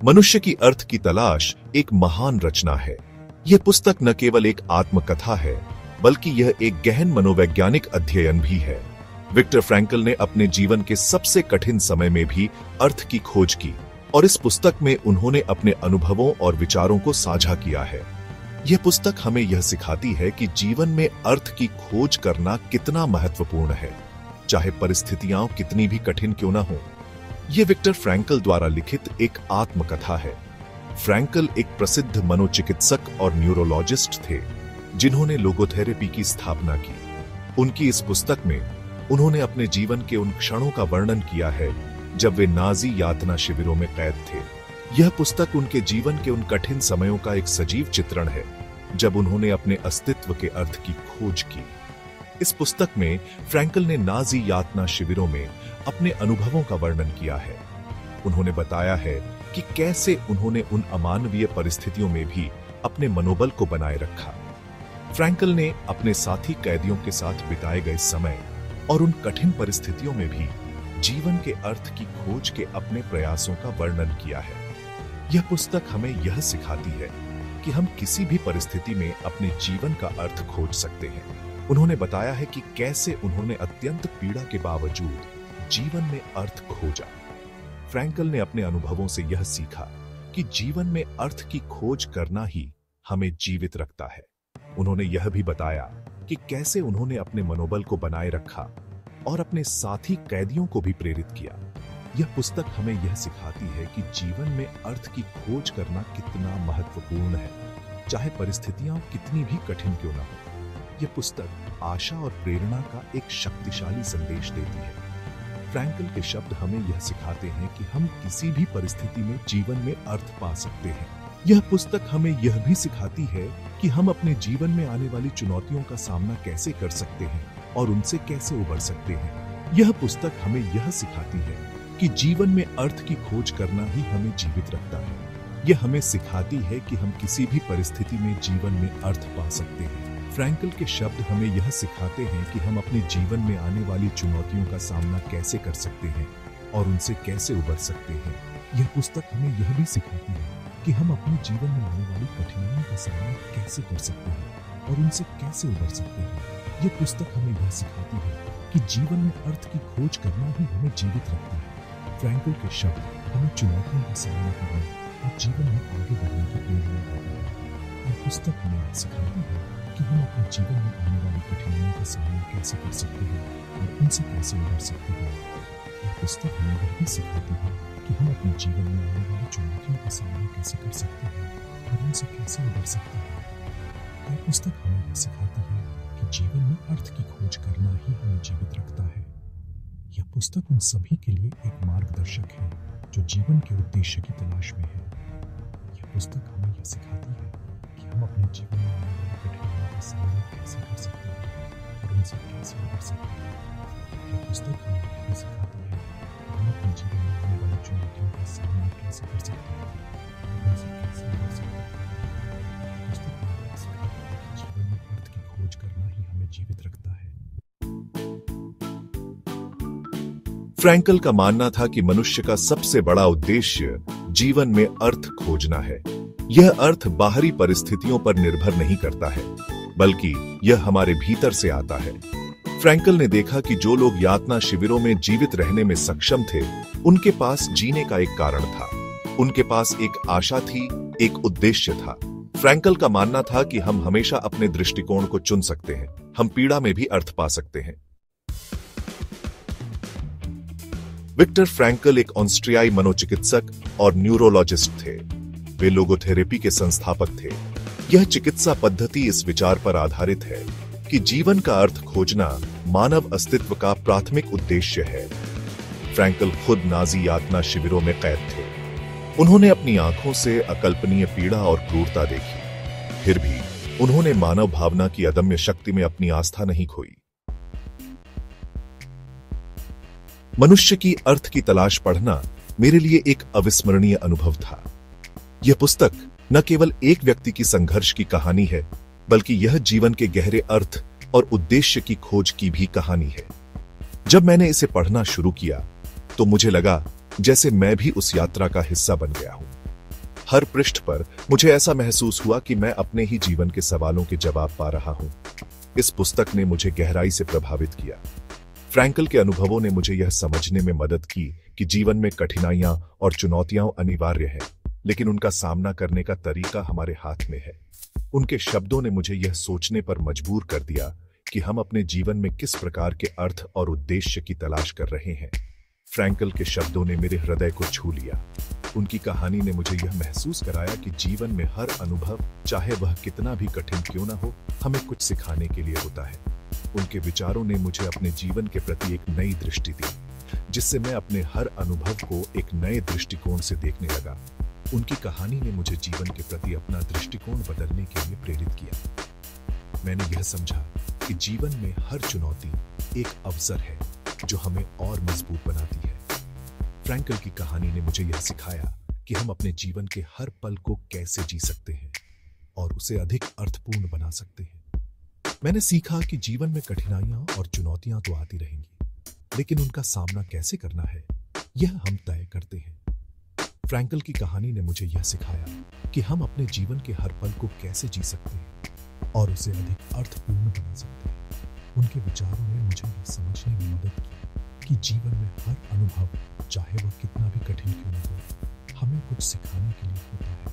मनुष्य की अर्थ की तलाश एक महान रचना है। यह पुस्तक न केवल एक आत्मकथा है, बल्कि यह एक गहन मनोवैज्ञानिक अध्ययन भी है। विक्टर फ्रैंकल ने अपने जीवन के सबसे कठिन समय में भी अर्थ की खोज की, और इस पुस्तक में उन्होंने अपने अनुभवों और विचारों को साझा किया है। यह पुस्तक हमें यह सिखाती है कि जीवन में अर्थ की खोज करना कितना महत्वपूर्ण है, चाहे परिस्थितियां कितनी भी कठिन क्यों न हो। यह विक्टर फ्रैंकल द्वारा लिखित एक आत्मकथा है। फ्रैंकल एक प्रसिद्ध मनोचिकित्सक और न्यूरोलॉजिस्ट थे, जिन्होंने लोगोथेरेपी की स्थापना की। उनकी इस पुस्तक में उन्होंने अपने जीवन के उन क्षणों का वर्णन किया है जब वे नाजी यातना शिविरों में कैद थे। यह पुस्तक उनके जीवन के उन कठिन समयों का एक सजीव चित्रण है, जब उन्होंने अपने अस्तित्व के अर्थ की खोज की। इस पुस्तक में फ्रैंकल ने नाजी यातना शिविरों में अपने अनुभवों का वर्णन किया है। उन्होंने बताया है कि कैसे उन्होंने उन अमानवीय परिस्थितियों में भी अपने मनोबल को बनाए रखा। फ्रैंकल ने अपने साथी कैदियों के साथ बिताए गए समय और उन कठिन परिस्थितियों में भी जीवन के अर्थ की खोज के अपने प्रयासों का वर्णन किया है। यह पुस्तक हमें यह सिखाती है कि हम किसी भी परिस्थिति में अपने जीवन का अर्थ खोज सकते हैं। उन्होंने बताया है कि कैसे उन्होंने अत्यंत पीड़ा के बावजूद जीवन में अर्थ खोजा। फ्रैंकल ने अपने अनुभवों से यह सीखा कि जीवन में अर्थ की खोज करना ही हमें जीवित रखता है। उन्होंने यह भी बताया कि कैसे उन्होंने अपने मनोबल को बनाए रखा और अपने साथी कैदियों को भी प्रेरित किया। यह पुस्तक हमें यह सिखाती है कि जीवन में अर्थ की खोज करना कितना महत्वपूर्ण है, चाहे परिस्थितियां कितनी भी कठिन क्यों न हो। यह पुस्तक आशा और प्रेरणा का एक शक्तिशाली संदेश देती है। फ्रैंकल के शब्द हमें यह सिखाते हैं कि हम किसी भी परिस्थिति में जीवन में अर्थ पा सकते हैं। यह पुस्तक हमें यह भी सिखाती है कि हम अपने जीवन में आने वाली चुनौतियों का सामना कैसे कर सकते हैं और उनसे कैसे उबर सकते हैं। यह पुस्तक हमें यह सिखाती है कि जीवन में अर्थ की खोज करना ही हमें जीवित रखता है। यह हमें सिखाती है कि हम किसी भी परिस्थिति में जीवन में अर्थ पा सकते हैं। फ्रैंकल के शब्द हमें यह सिखाते हैं कि हम अपने जीवन में आने वाली चुनौतियों का सामना कैसे कर सकते हैं और उनसे कैसे उबर सकते हैं। यह पुस्तक हमें यह भी सिखाती है कि हम अपने जीवन में आने वाली कठिनाइयों का सामना कैसे कर सकते हैं और उनसे कैसे उबर सकते हैं। यह पुस्तक हमें यह सिखाती है कि जीवन में अर्थ की खोज करना ही हमें जीवित रखता है। फ्रैंकल के शब्द हमें चुनौतियों का सामना करने और जीवन में आगे बढ़ने की प्रेरणा देते हैं। यह पुस्तक हमें यह सिखाती है कि हम अपने जीवन में आने वाली कठिनाइयों का सामना कैसे कर सकते हैं और उनसे कैसे उबर सकते हैं। यह पुस्तक हमें यह भी सिखाती है कि हम अपने जीवन में आने वाली चुनौतियों का सामना कैसे कर सकते हैं और उनसे कैसे उबर सकते हैं। यह पुस्तक हमें यह सिखाती है कि जीवन में अर्थ की खोज करना ही हमें जीवित रखता है। यह पुस्तक उन सभी के लिए एक मार्गदर्शक है जो जीवन के उद्देश्य की तलाश में है। यह पुस्तक हमें यह सिखाती है कि हम अपने जीवन में आने वाली कठिनाइयों का सामना कैसे कर सकते हैं और उनसे कैसे उबर सकते हैं। यह पुस्तक हमें यह भी सिखाती है कि हम अपने जीवन में आने वाली चुनौतियों का सामना कैसे कर सकते हैं और उनसे कैसे उबर सकते हैं। यह पुस्तक हमें यह सिखाती है कि जीवन में अर्थ की खोज करना ही हमें जीवित रखता है। फ्रैंकल का मानना था कि मनुष्य का सबसे बड़ा उद्देश्य जीवन में अर्थ खोजना है। यह अर्थ बाहरी परिस्थितियों पर निर्भर नहीं करता है, बल्कि यह हमारे भीतर से आता है। फ्रैंकल ने देखा कि जो लोग यातना शिविरों में जीवित रहने में सक्षम थे, उनके पास जीने का एक कारण था। उनके पास एक आशा थी, एक उद्देश्य था। फ्रैंकल का मानना था कि हम हमेशा अपने दृष्टिकोण को चुन सकते हैं। हम पीड़ा में भी अर्थ पा सकते हैं। विक्टर फ्रैंकल एक ऑस्ट्रियाई मनोचिकित्सक और न्यूरोलॉजिस्ट थे। वे लोगोथेरेपी के संस्थापक थे। यह चिकित्सा पद्धति इस विचार पर आधारित है कि जीवन का अर्थ खोजना मानव अस्तित्व का प्राथमिक उद्देश्य है। फ्रैंकल खुद नाजी यातना शिविरों में कैद थे। उन्होंने अपनी आंखों से अकल्पनीय पीड़ा और क्रूरता देखी। फिर भी उन्होंने मानव भावना की अदम्य शक्ति में अपनी आस्था नहीं खोई। मनुष्य की अर्थ की तलाश पढ़ना मेरे लिए एक अविस्मरणीय अनुभव था। यह पुस्तक न केवल एक व्यक्ति की संघर्ष की कहानी है, बल्कि यह जीवन के गहरे अर्थ और उद्देश्य की खोज की भी कहानी है। जब मैंने इसे पढ़ना शुरू किया तो मुझे लगा जैसे मैं भी उस यात्रा का हिस्सा बन गया हूं। हर पृष्ठ पर मुझे ऐसा महसूस हुआ कि मैं अपने ही जीवन के सवालों के जवाब पा रहा हूं। इस पुस्तक ने मुझे गहराई से प्रभावित किया। फ्रैंकल के अनुभवों ने मुझे यह समझने में मदद की कि जीवन में कठिनाइयां और चुनौतियां अनिवार्य हैं, लेकिन उनका सामना करने का तरीका हमारे हाथ में है। उनके शब्दों ने मुझे यह सोचने पर मजबूर कर दिया कि हम अपने जीवन में किस प्रकार के अर्थ और उद्देश्य की तलाश कर रहे हैं। फ्रैंकल के शब्दों ने मेरे हृदय को छू लिया। उनकी कहानी ने मुझे यह महसूस कराया कि जीवन में हर अनुभव, चाहे वह कितना भी कठिन क्यों न हो, हमें कुछ सिखाने के लिए होता है। उनके विचारों ने मुझे अपने जीवन के प्रति एक नई दृष्टि दी, जिससे मैं अपने हर अनुभव को एक नए दृष्टिकोण से देखने लगा। उनकी कहानी ने मुझे जीवन के प्रति अपना दृष्टिकोण बदलने के लिए प्रेरित किया। मैंने यह समझा कि जीवन में हर चुनौती एक अवसर है जो हमें और मजबूत बनाती है। फ्रैंकल की कहानी ने मुझे यह सिखाया कि हम अपने जीवन के हर पल को कैसे जी सकते हैं और उसे अधिक अर्थपूर्ण बना सकते हैं। मैंने सीखा कि जीवन में कठिनाइयां और चुनौतियां तो आती रहेंगी, लेकिन उनका सामना कैसे करना है, यह हम तय करते हैं। फ्रैंकल की कहानी ने मुझे यह सिखाया कि हम अपने जीवन के हर पल को कैसे जी सकते हैं और उसे अधिक अर्थपूर्ण बना सकते हैं। उनके विचारों ने मुझे यह समझने में मदद की कि जीवन में हर अनुभव, चाहे वह कितना भी कठिन क्यों न हो, हमें कुछ सिखाने के लिए होता है।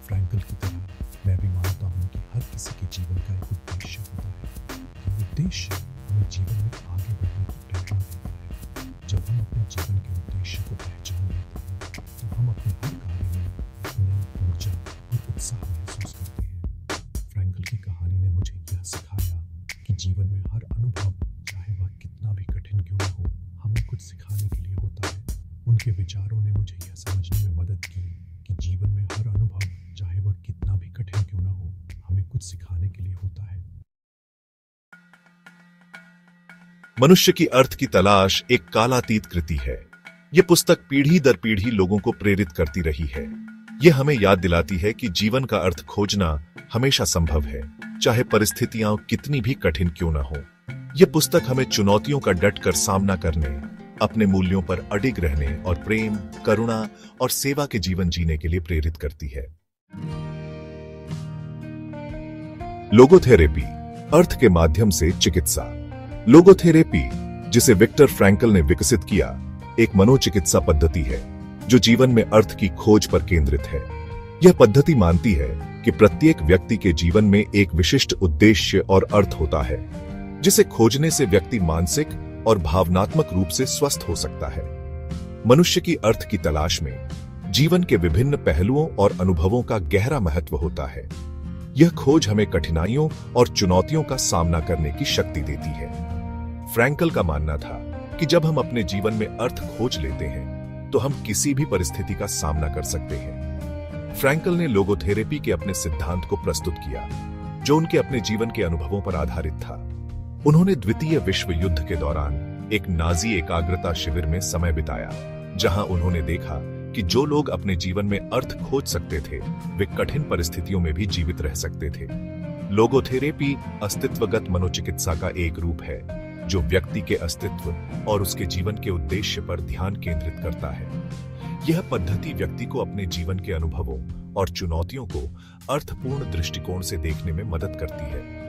फ्रैंकल की तरह मैं भी मानता हूँ कि हर किसी के जीवन का एक उद्देश्य होता है। यह उद्देश्य हमें जीवन में आगे बढ़ने की प्रेरणा देता है। जब हम अपने जीवन के उद्देश्य को पहचान लेते हैं, तो हम अपने हर कार्य में नई ऊर्जा और उत्साह महसूस करते हैं। फ्रैंकल की कहानी ने मुझे यह सिखाया कि जीवन में हर अनुभव, चाहे वह कितना भी कठिन क्यों न हो, हमें कुछ सिखाने के लिए होता है। उनके विचारों ने मुझे यह समझने में मदद की कि जीवन में हर अनुभव, चाहे वह कितना भी कठिन क्यों न हो, हमें कुछ सिखाने के लिए होता है। मनुष्य की अर्थ की तलाश एक कालातीत कृति है। यह पुस्तक पीढ़ी दर पीढ़ी लोगों को प्रेरित करती रही है। यह हमें याद दिलाती है कि जीवन का अर्थ खोजना हमेशा संभव है, चाहे परिस्थितियां कितनी भी कठिन क्यों न हो। यह पुस्तक हमें चुनौतियों का डटकर सामना करने, अपने मूल्यों पर अडिग रहने और प्रेम, करुणा और सेवा के जीवन जीने के लिए प्रेरित करती है। लोगोथेरेपी, अर्थ के माध्यम से चिकित्सा। लोगोथेरेपी, जिसे विक्टर फ्रैंकल ने विकसित किया, एक मनोचिकित्सा पद्धति है जो जीवन में अर्थ की खोज पर केंद्रित है। यह पद्धति मानती है कि प्रत्येक व्यक्ति के जीवन में एक विशिष्ट उद्देश्य और अर्थ होता है, जिसे खोजने से व्यक्ति मानसिक और भावनात्मक रूप से स्वस्थ हो सकता है। मनुष्य की अर्थ की तलाश में जीवन के विभिन्न पहलुओं और अनुभवों का गहरा महत्व होता है। यह खोज हमें कठिनाइयों और चुनौतियों का सामना करने की शक्ति देती है। फ्रैंकल का मानना था कि जब हम अपने जीवन में अर्थ खोज लेते हैं, तो हम किसी भी परिस्थिति का सामना कर सकते हैं। फ्रैंकल ने लोगोथेरेपी के अपने सिद्धांत को प्रस्तुत किया, जो उनके अपने जीवन के अनुभवों पर आधारित था। उन्होंने द्वितीय विश्व युद्ध के दौरान एक नाजी एकाग्रता शिविर में समय बिताया, जहां उन्होंने देखा कि जो लोग अपने जीवन में अर्थ खोज सकते थे, वे कठिन परिस्थितियों में भी जीवित रह सकते थे। लोगोथेरेपी अस्तित्वगत मनोचिकित्सा का एक रूप है, जो व्यक्ति के अस्तित्व और उसके जीवन के उद्देश्य पर ध्यान केंद्रित करता है। यह पद्धति व्यक्ति को अपने जीवन के अनुभवों और चुनौतियों को अर्थपूर्ण दृष्टिकोण से देखने में मदद करती है।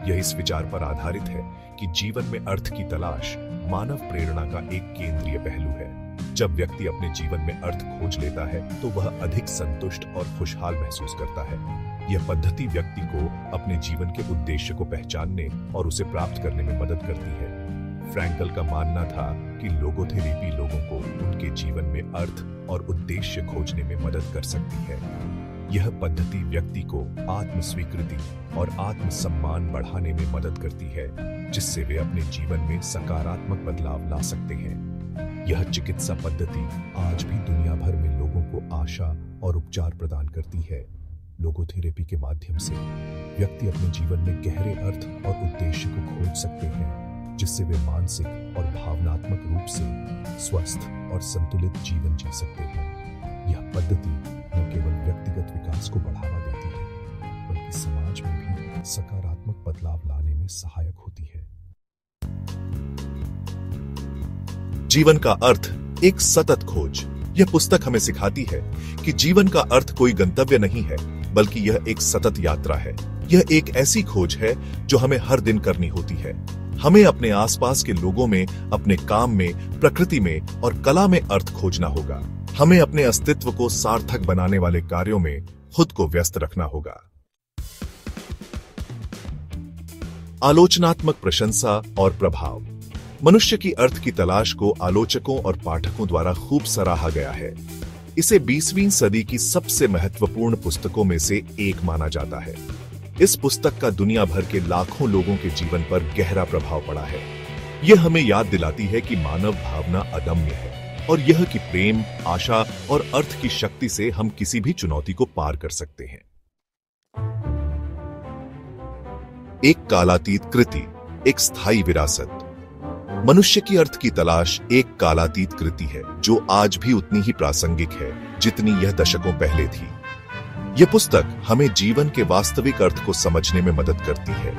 यह इस विचार पर आधारित है कि जीवन में अर्थ की तलाश मानव प्रेरणा का एक केंद्रीय पहलू है। जब व्यक्ति अपने जीवन में अर्थ खोज लेता है, तो वह अधिक संतुष्ट और खुशहाल महसूस करता है। यह पद्धति व्यक्ति को अपने जीवन के उद्देश्य को पहचानने और उसे प्राप्त करने में मदद करती है। फ्रैंकल का मानना था कि लोगोथेरेपी लोगों को उनके जीवन में अर्थ और उद्देश्य खोजने में मदद कर सकती है। यह पद्धति व्यक्ति को आत्मस्वीकृति और आत्मसम्मान बढ़ाने में मदद करती है, जिससे वे अपने जीवन में सकारात्मक बदलाव ला सकते हैं। यह चिकित्सा पद्धति आज भी दुनिया भर में लोगों को आशा और उपचार प्रदान करती है। लोगोथेरेपी के माध्यम से व्यक्ति अपने जीवन में गहरे अर्थ और उद्देश्य को खोज सकते हैं, जिससे वे मानसिक और भावनात्मक रूप से स्वस्थ और संतुलित जीवन जी सकते हैं। यह पद्धति न केवल व्यक्तिगत विकास को बढ़ावा देती है, बल्कि समाज में भी सकारात्मक बदलाव लाने में सहायक होती है। जीवन का अर्थ एक सतत खोज। यह पुस्तक हमें सिखाती है कि जीवन का अर्थ कोई गंतव्य नहीं है, बल्कि यह एक सतत यात्रा है। यह एक ऐसी खोज है जो हमें हर दिन करनी होती है। हमें अपने आसपास के लोगों में, अपने काम में, प्रकृति में और कला में अर्थ खोजना होगा। हमें अपने अस्तित्व को सार्थक बनाने वाले कार्यों में खुद को व्यस्त रखना होगा। आलोचनात्मक प्रशंसा और प्रभाव। मनुष्य की अर्थ की तलाश को आलोचकों और पाठकों द्वारा खूब सराहा गया है। इसे 20वीं सदी की सबसे महत्वपूर्ण पुस्तकों में से एक माना जाता है। इस पुस्तक का दुनिया भर के लाखों लोगों के जीवन पर गहरा प्रभाव पड़ा है। यह हमें याद दिलाती है कि मानव भावना अदम्य है और यह कि प्रेम, आशा और अर्थ की शक्ति से हम किसी भी चुनौती को पार कर सकते हैं। एक कालातीत कृति, एक स्थायी विरासत। मनुष्य की अर्थ की तलाश एक कालातीत कृति है जो आज भी उतनी ही प्रासंगिक है जितनी यह दशकों पहले थी। यह पुस्तक हमें जीवन के वास्तविक अर्थ को समझने में मदद करती है।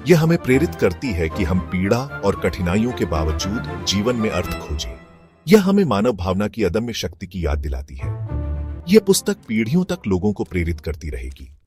यह हमें प्रेरित करती है कि हम पीड़ा और कठिनाइयों के बावजूद जीवन में अर्थ खोजें। यह हमें मानव भावना की अदम्य शक्ति की याद दिलाती है। यह पुस्तक पीढ़ियों तक लोगों को प्रेरित करती रहेगी।